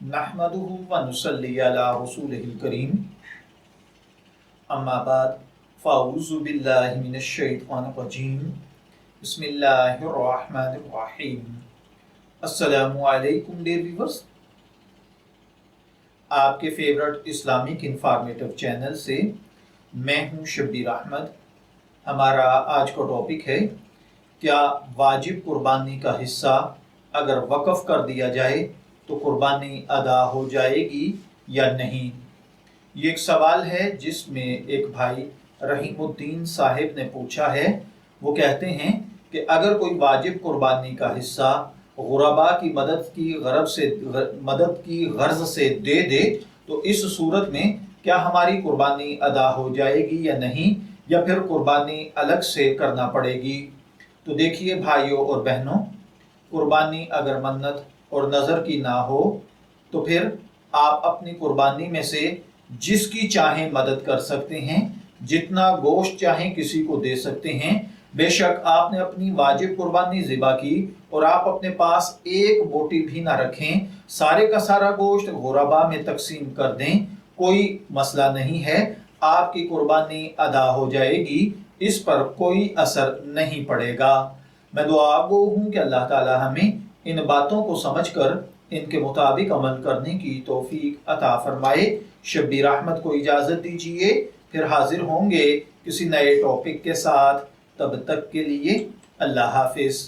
नहमदुहु व नुसल्ली अला रसूलिहिल करीम अम्मा बाद फ़अऊज़ु बिल्लाहि मिनश शैतानिर रजीम बिस्मिल्लाहिर रहमानिर रहीम। अस्सलामु अलैकुम डियर व्यूअर्स, आपके फेवरेट इस्लामिक इंफॉर्मेटिव चैनल से मैं हूं शब्बीर अहमद। हमारा आज का टॉपिक है, क्या वाजिब कुर्बानी का हिस्सा अगर वक़फ़ कर दिया जाए तो कुर्बानी अदा हो जाएगी या नहीं। ये एक सवाल है जिसमें एक भाई रहीमुद्दीन साहिब ने पूछा है। वो कहते हैं कि अगर कोई वाजिब कुर्बानी का हिस्सा गुरबा की मदद की गर्ज से दे दे तो इस सूरत में क्या हमारी कुर्बानी अदा हो जाएगी या नहीं, या फिर कुर्बानी अलग से करना पड़ेगी। तो देखिए भाइयों और बहनों, कुर्बानी अगर मन्नत और नज़र की ना हो तो फिर आप अपनी कुर्बानी में से जिसकी चाहें मदद कर सकते हैं, जितना गोश्त चाहें किसी को दे सकते हैं। बेशक आपने अपनी वाजिब कुर्बानी ज़िबा की और आप अपने पास एक बोटी भी ना रखें, सारे का सारा गोश्त गुरबा में तकसीम कर दें, कोई मसला नहीं है, आपकी कुर्बानी अदा हो जाएगी, इस पर कोई असर नहीं पड़ेगा। मैं दुआ गो हूँ कि अल्लाह ताला हमें इन बातों को समझकर इनके मुताबिक अमल करने की तौफीक अता फरमाए। शब्बीर अहमद को इजाज़त दीजिए, फिर हाजिर होंगे किसी नए टॉपिक के साथ। तब तक के लिए अल्लाह हाफिज़।